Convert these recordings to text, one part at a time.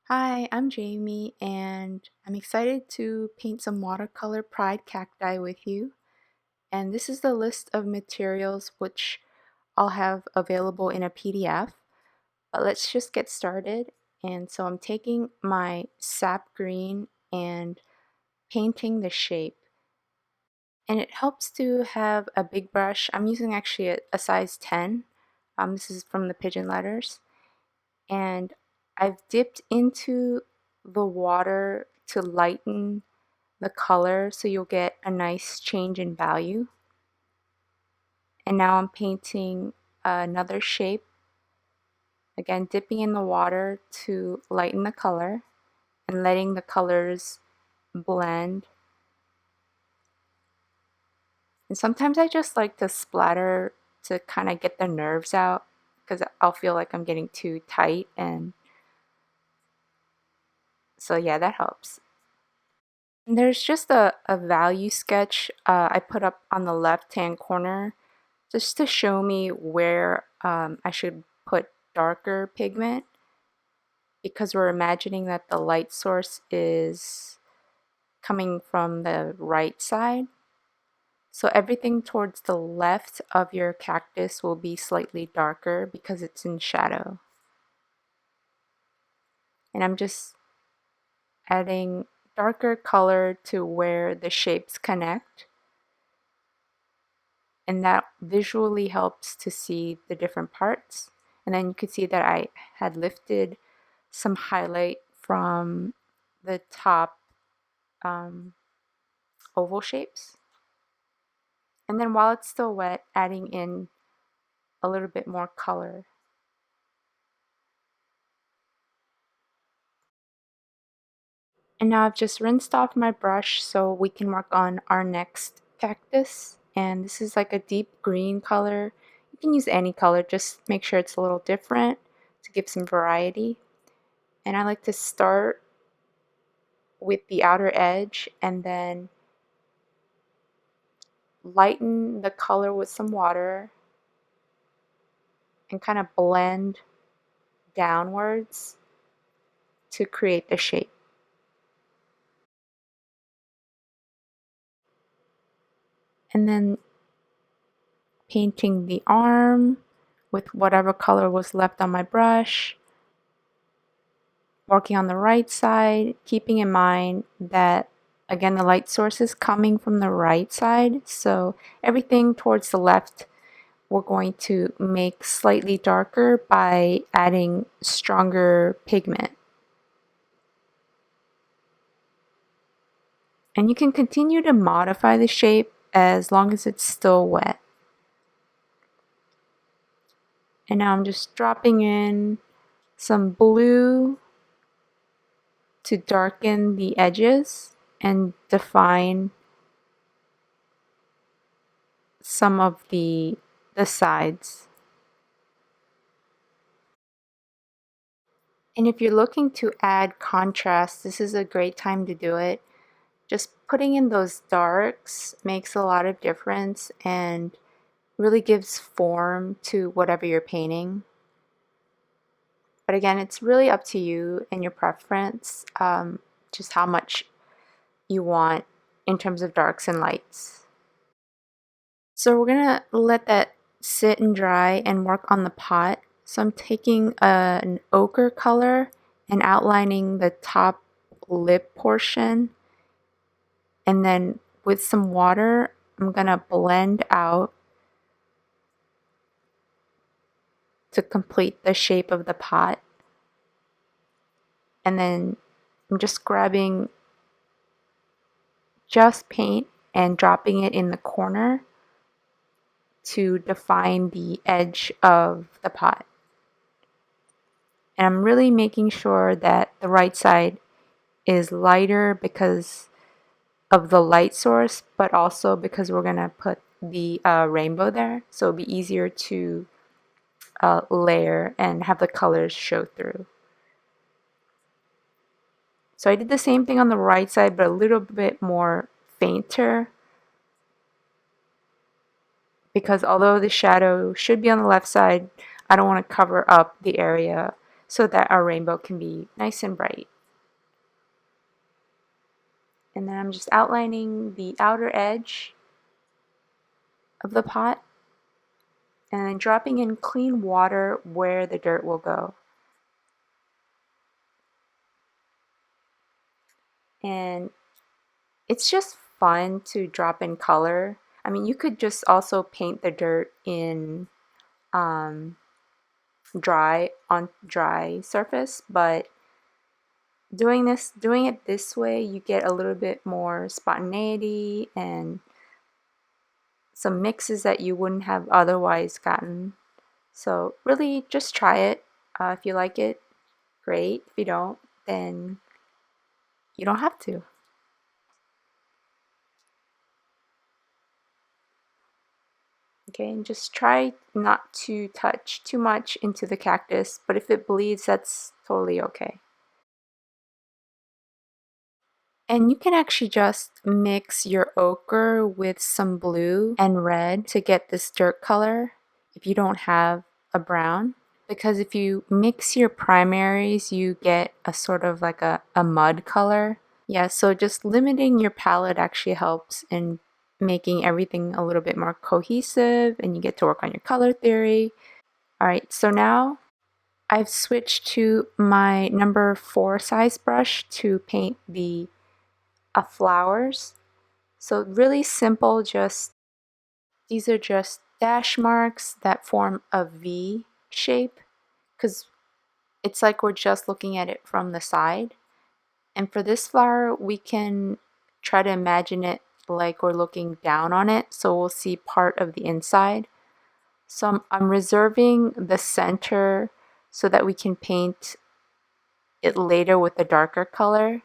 Hi, I'm Jamie, and I'm excited to paint some watercolor pride cacti with you. And this is the list of materials which I'll have available in a PDF. But let's just get started. And so I'm taking my sap green and painting the shape. And it helps to have a big brush. I'm using actually a size 10. This is from the Pigeon Letters. And I've dipped into the water to lighten the color so you'll get a nice change in value. And now I'm painting another shape, again dipping in the water to lighten the color and letting the colors blend. And sometimes I just like to splatter to kind of get the nerves out because I'll feel like I'm getting too tight, and so yeah, that helps. There's just a value sketch I put up on the left hand corner just to show me where I should put darker pigment, because we're imagining that the light source is coming from the right side. So everything towards the left of your cactus will be slightly darker because it's in shadow. And I'm just adding darker color to where the shapes connect. And that visually helps to see the different parts. And then you could see that I had lifted some highlight from the top um, oval shapes. And then while it's still wet, adding in a little bit more color. And now I've just rinsed off my brush so we can work on our next cactus. And this is like a deep green color. You can use any color, just make sure it's a little different to give some variety. And I like to start with the outer edge and then lighten the color with some water and kind of blend downwards to create the shape. And then painting the arm with whatever color was left on my brush, working on the right side, keeping in mind that again the light source is coming from the right side, so everything towards the left we're going to make slightly darker by adding stronger pigment. And you can continue to modify the shape as long as it's still wet. And now I'm just dropping in some blue to darken the edges and define some of the sides. And if you're looking to add contrast, this is a great time to do it. Just putting in those darks makes a lot of difference and really gives form to whatever you're painting. But again, it's really up to you and your preference, just how much you want in terms of darks and lights. So we're gonna let that sit and dry and work on the pot. So I'm taking an ochre color and outlining the top lip portion, and then with some water I'm gonna blend out to complete the shape of the pot. And then I'm just grabbing just paint and dropping it in the corner to define the edge of the pot. And I'm really making sure that the right side is lighter because of the light source, but also because we're going to put the rainbow there, so it'll be easier to layer and have the colors show through. So I did the same thing on the right side, but a little bit more fainter, because although the shadow should be on the left side, I don't want to cover up the area so that our rainbow can be nice and bright. And then I'm just outlining the outer edge of the pot and then dropping in clean water where the dirt will go. And it's just fun to drop in color. I mean, you could just also paint the dirt in dry surface, but doing it this way, you get a little bit more spontaneity and some mixes that you wouldn't have otherwise gotten. So really just try it. If you like it, great. If you don't, then you don't have to. Okay, and just try not to touch too much into the cactus, but if it bleeds, that's totally okay. And you can actually just mix your ochre with some blue and red to get this dirt color if you don't have a brown. Because if you mix your primaries, you get a sort of like a mud color. Yeah, so just limiting your palette actually helps in making everything a little bit more cohesive, and you get to work on your color theory. All right, so now I've switched to my number 4 size brush to paint the flowers. So really simple, just these are just dash marks that form a V shape because it's like we're just looking at it from the side. And for this flower, we can try to imagine it like we're looking down on it, so we'll see part of the inside. So I'm reserving the center so that we can paint it later with a darker color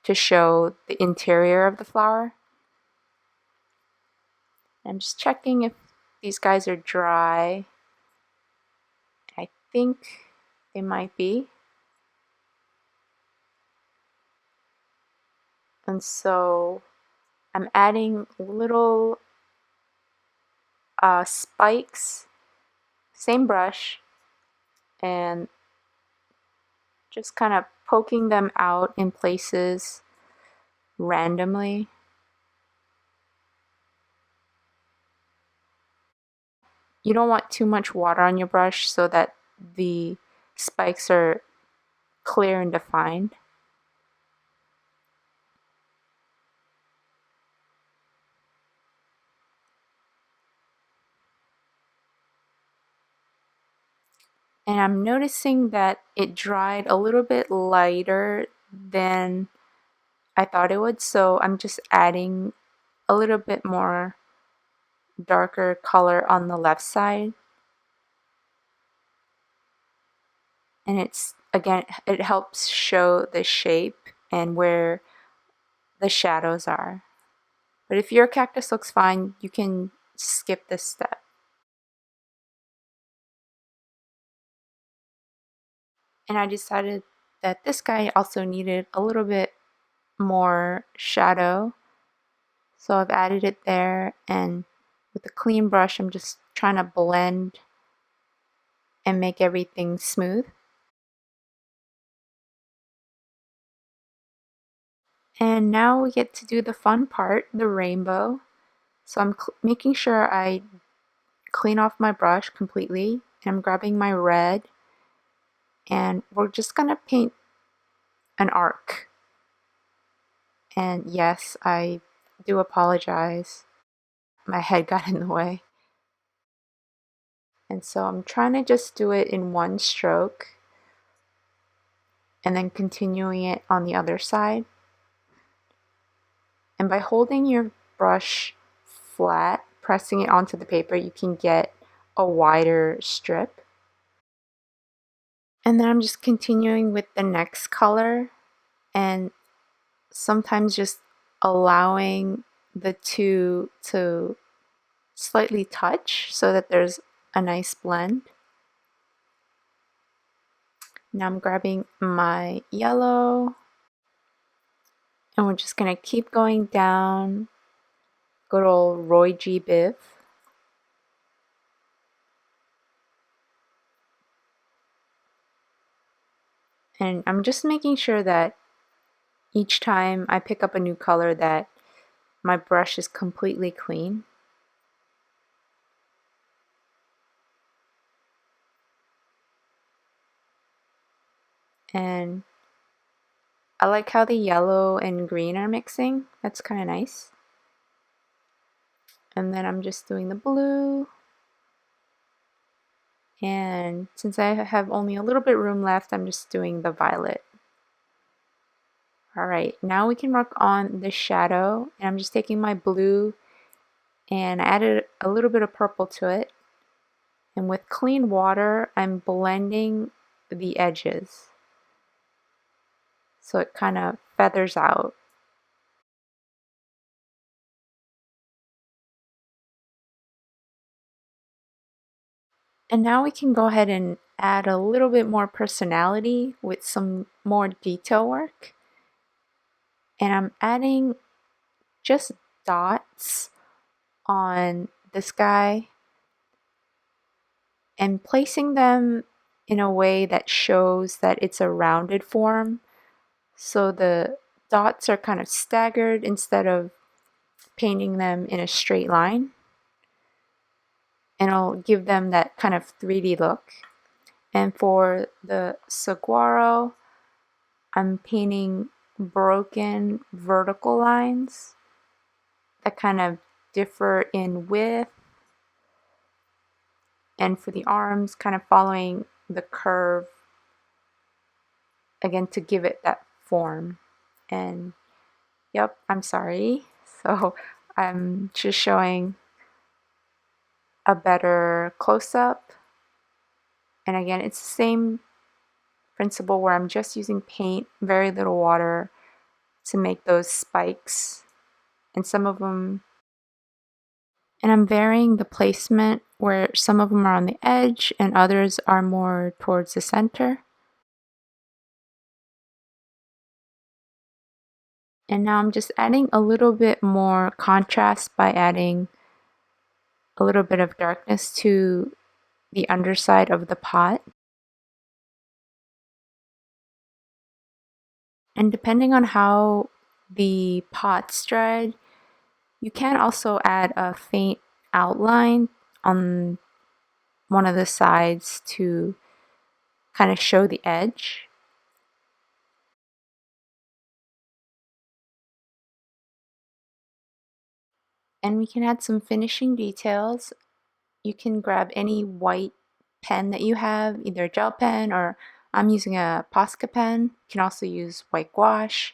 to show the interior of the flower. I'm just checking if these guys are dry. I think they might be. And so I'm adding little spikes, same brush, and just kind of poking them out in places randomly. You don't want too much water on your brush so that the spikes are clear and defined. And I'm noticing that it dried a little bit lighter than I thought it would, so I'm just adding a little bit more darker color on the left side. And it's, again, it helps show the shape and where the shadows are. But if your cactus looks fine, you can skip this step. And I decided that this guy also needed a little bit more shadow. So I've added it there, and with a clean brush, I'm just trying to blend and make everything smooth. And now we get to do the fun part, the rainbow. So I'm making sure I clean off my brush completely, and I'm grabbing my red, and we're just gonna paint an arc. And yes, I do apologize. My head got in the way. And so I'm trying to just do it in one stroke and then continuing it on the other side. And by holding your brush flat, pressing it onto the paper, you can get a wider strip. And then I'm just continuing with the next color and sometimes just allowing the two to slightly touch so that there's a nice blend. Now I'm grabbing my yellow and we're just gonna keep going down. Good old Roy G. Biv. And I'm just making sure that each time I pick up a new color that my brush is completely clean. And I like how the yellow and green are mixing. That's kind of nice. And then I'm just doing the blue. And since I have only a little bit room left, I'm just doing the violet. Alright, now we can work on the shadow. And I'm just taking my blue and I added a little bit of purple to it. And with clean water, I'm blending the edges so it kind of feathers out. And now we can go ahead and add a little bit more personality with some more detail work. And I'm adding just dots on this guy and placing them in a way that shows that it's a rounded form. So the dots are kind of staggered instead of painting them in a straight line. And it'll give them that kind of 3D look. And for the saguaro, I'm painting broken vertical lines that kind of differ in width, and for the arms kind of following the curve again to give it that form. And yep, I'm sorry. So I'm just showing a better close-up. And again, it's the same principle where I'm just using paint, very little water to make those spikes. And some of them, and I'm varying the placement where some of them are on the edge and others are more towards the center. And now I'm just adding a little bit more contrast by adding a little bit of darkness to the underside of the pot. And depending on how the pot's dried, you can also add a faint outline on one of the sides to kind of show the edge. And we can add some finishing details. You can grab any white pen that you have, either a gel pen or I'm using a Posca pen. You can also use white gouache.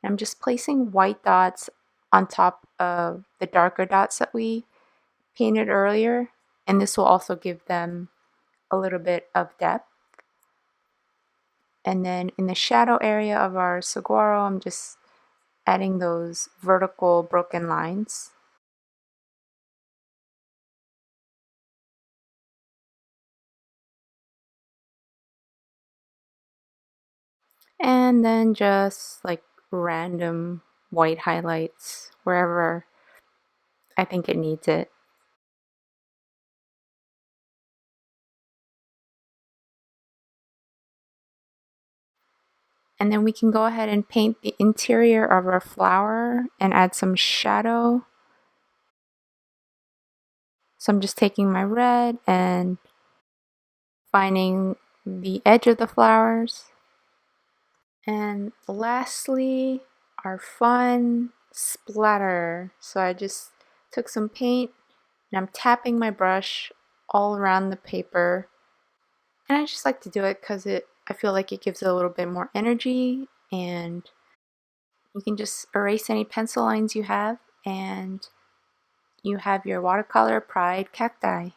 And I'm just placing white dots on top of the darker dots that we painted earlier. And this will also give them a little bit of depth. And then in the shadow area of our saguaro, I'm just adding those vertical broken lines. And then just like random white highlights wherever I think it needs it. And then we can go ahead and paint the interior of our flower and add some shadow. So I'm just taking my red and finding the edge of the flowers. And lastly, our fun splatter. So I just took some paint and I'm tapping my brush all around the paper. And I just like to do it because I feel like it gives it a little bit more energy, and you can just erase any pencil lines you have and you have your watercolor pride cacti.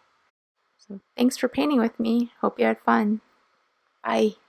So thanks for painting with me. Hope you had fun. Bye.